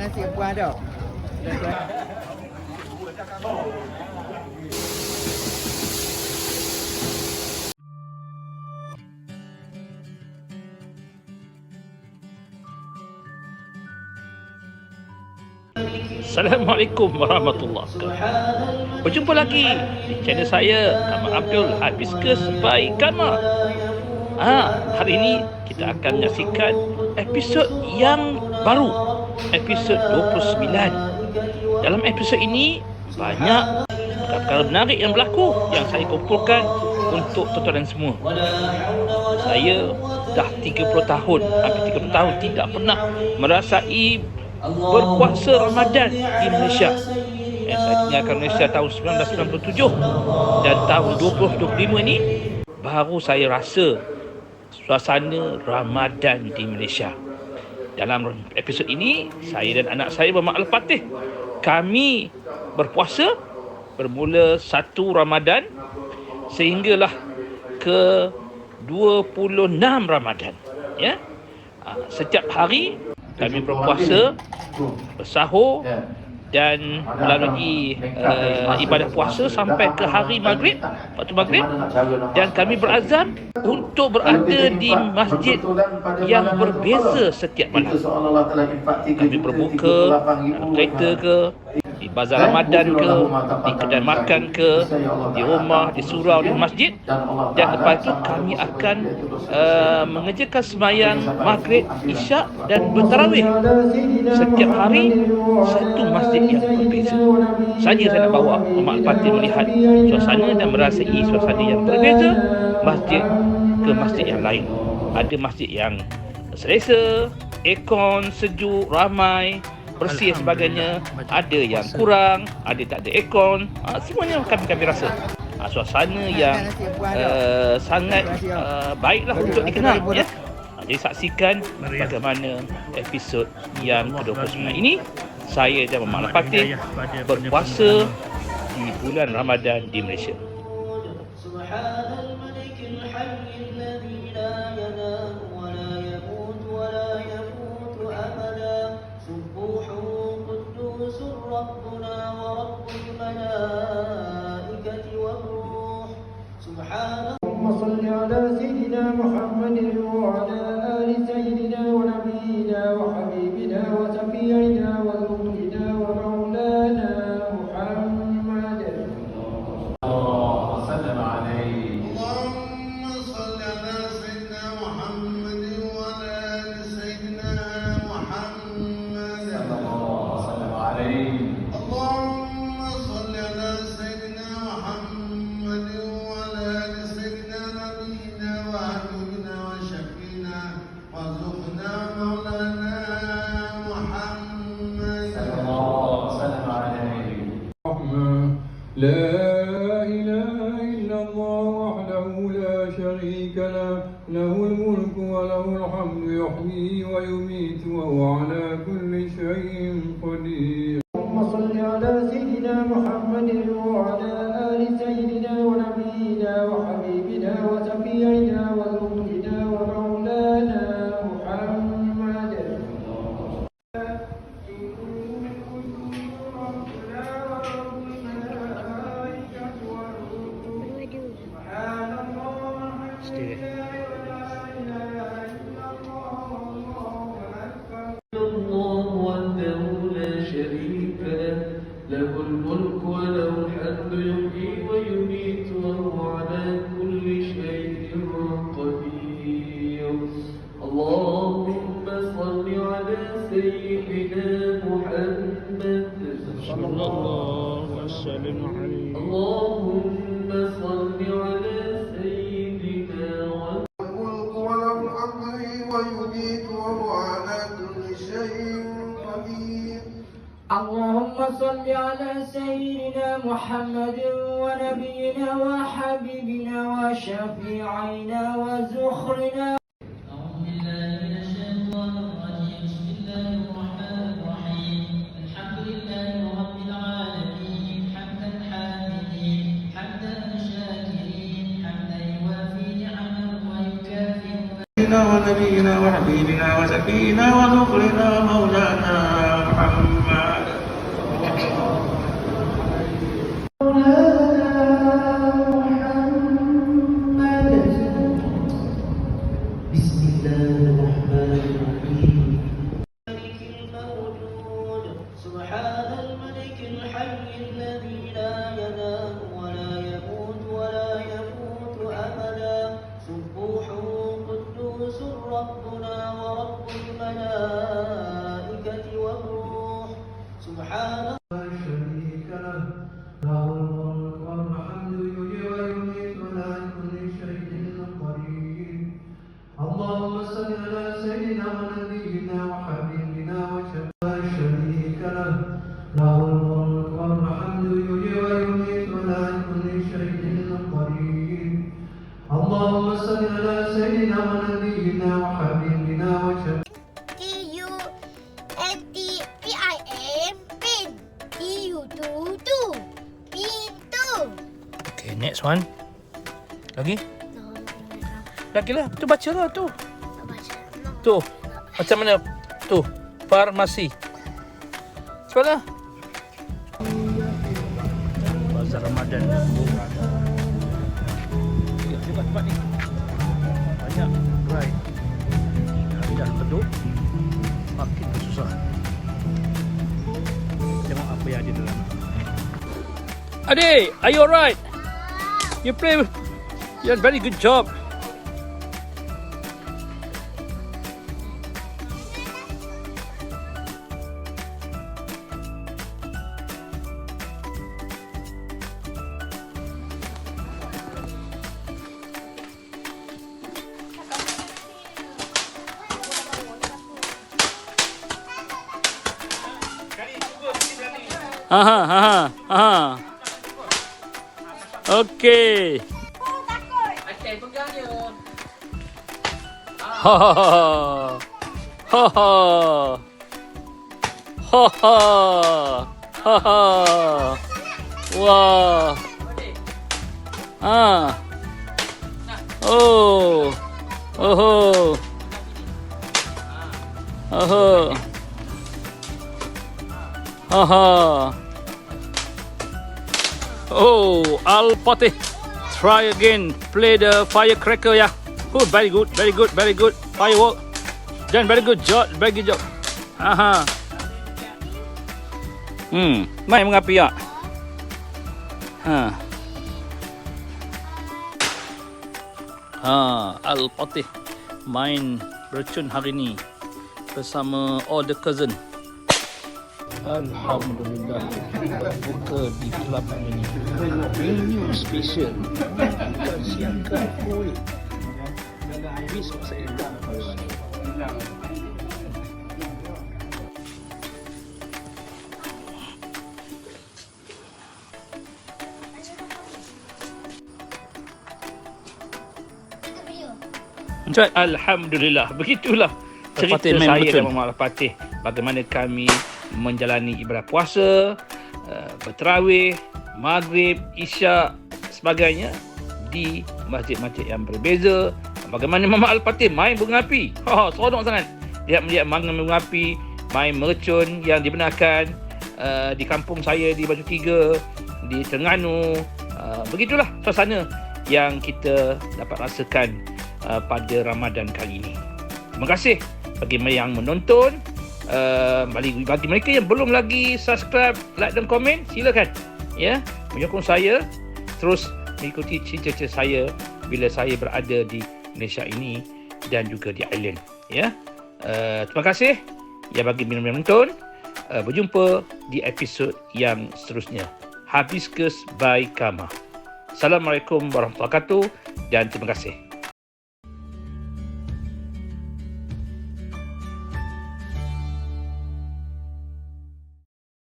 nasi buah ada. Assalamualaikum warahmatullahi wabarakatuh. Berjumpa lagi di channel saya, Kamal Abdul Hibiscus by Kamal. Hari ini kita akan menyaksikan episod yang baru, episod 29. Dalam episod ini banyak perkara menarik yang berlaku yang saya kumpulkan untuk tuan-tuan semua. Saya dah 30 tahun, hampir 30 tahun tidak pernah merasai berpuasa Ramadan di Malaysia. Saya tinggalkan Malaysia tahun 1997 dan tahun 2025 ni baru saya rasa suasana Ramadan di Malaysia. Dalam episod ini, saya dan anak saya bermaklum patih. Kami berpuasa bermula 1 Ramadan sehinggalah ke 26 Ramadan. Ya. Setiap hari kami berpuasa, bersahur dan melalui ibadah puasa sampai ke hari maghrib, waktu maghrib, dan kami berazam untuk berada di masjid yang berbeza setiap malam. Kami berbuka dalam kereta ke, di bazar Ramadan ke, di kedai makan ke, di rumah, di surau, di masjid, dan lepas itu kami akan mengerjakan sembahyang maghrib, isyak dan bertarawih setiap hari satu masjid yang berbeza. Saja saya nak bawa Mak Al-Fatih melihat suasana dan merasai suasana yang berbeza masjid ke masjid yang lain. Ada masjid yang selesa, aircon, sejuk, ramai, bersih dan sebagainya. Ada yang kurang, ada tak ada aircon. Semuanya kami rasa suasana yang sangat baiklah untuk dikenal, ya. Jadi saksikan bagaimana episod yang ke-29 ini. Saya dan Mak Al-Fatih berpuasa di bulan Ramadan di Malaysia. اللهم صل على سيدنا محمد وعلى آل سيدنا ونبينا وحبيبنا وشفيعنا وذكرنا ومولانا محمد. اللهم صل عليه. اللهم صل على سيدنا محمد وعلى آل سيدنا محمد. اللهم صل عليه. اللهم صل على سيدنا محمد وعلى آل سيدنا نبينا وحبيبنا وشفينا وارزقنا مولانا محمد. اللهم صل عليه. لا إله إلا الله وحده لا شريك له، له الملك وله الحمد يحيي ويميت وهو على كل شيء قدير. اللهم صل على سيدنا محمد وعلى آل سيدنا ونبينا وحبيبنا وشفيعنا وذكرنا ومولانا محمد. الله وحده لا شريك له، له الملك وله الحمد يحيي ويميت وهو على كل شيء قدير. اللهم صل على سيدنا محمد صلى الله وسلم عليه. اللهم صل على سيدنا الملك وله الحمد ويميت وهو على كل شيء قدير. اللهم صل على سيدنا محمد ونبينا وحبيبنا وشفيعنا وزخرنا. أعوذ بالله من الشيطان الرجيم. بسم الله الرحمن الرحيم. الحمد لله رب العالمين حمدا حامدين حمدا شاكرين حمدا يوافي نعمه ويكافئ ونبينا وحبيبنا وسكينا وذكرنا مولانا محمد بسم الله الرحمن الرحيم الملك الموجود سبحان الملك الحي الذي لا ينام ولا يموت ولا يموت أبدا سبوح قدوس ربنا ورب الملائكة والروح سبحان لا شريك له له الملك والحمد يحيي ويميت ولا كل شيء قدير اللهم صل على سيدنا ونبينا وحبيبنا وشفيعنا لا شريك له له الملك والحمد يحيي ويميت ولا كل شيء قدير اللهم صل على سيدنا ونبينا وحبيبنا وشفيعنا T-U-N-T-P-I-N pin T-U-tu-tu pintu. Okay, next one. Lagi? Lagi lah. Tu baca lah tu. Tu. Macam mana? Tu. Farmasi. Cepat lah. Bazar Ramadan. Cepat ni. Banyak. Right. Hari dah redup. Makin susah. Tengok apa yang ada dalam. Adik, are you alright? You play. You done very good job. Aha. Okey. Okey, pegang dia. Ha ha ha. Ha ha. Ha ha. Ha ha. Wah. Ah. Oh. Oh. Oh. Aha. Oh, Al-Fatih. Try again. Play the firecracker, yeah. Oh, very good. Firework. Done very good job. Aha. Main mengapi ya. Al-Fatih main bercun hari ni bersama all the cousin. Alhamdulillah, buka di kelab ini. Menu special. Siangkan kuih. Besok saya dapat. Alhamdulillah, begitulah cerita saya dan Mama Al-Fatih bagaimana kami menjalani ibadah puasa, berterawih, maghrib, isyak, sebagainya di masjid-masjid yang berbeza. Bagaimana Mama Al-Fatih main bunga api. Seronok sangat. Dia melihat main bunga api, main mercun yang dibenarkan di kampung saya di Batu Tiga, di Terengganu. Begitulah suasana yang kita dapat rasakan pada Ramadan kali ini. Terima kasih bagi yang menonton. Bagi mereka yang belum lagi subscribe, like dan komen, silakan ya, menyokong saya terus mengikuti cerita-cerita saya bila saya berada di Malaysia ini dan juga di Ireland ya. Terima kasih ya bagi yang menonton. Berjumpa di episod yang seterusnya. Hibiscus by Kama. Assalamualaikum warahmatullahi wabarakatuh dan terima kasih.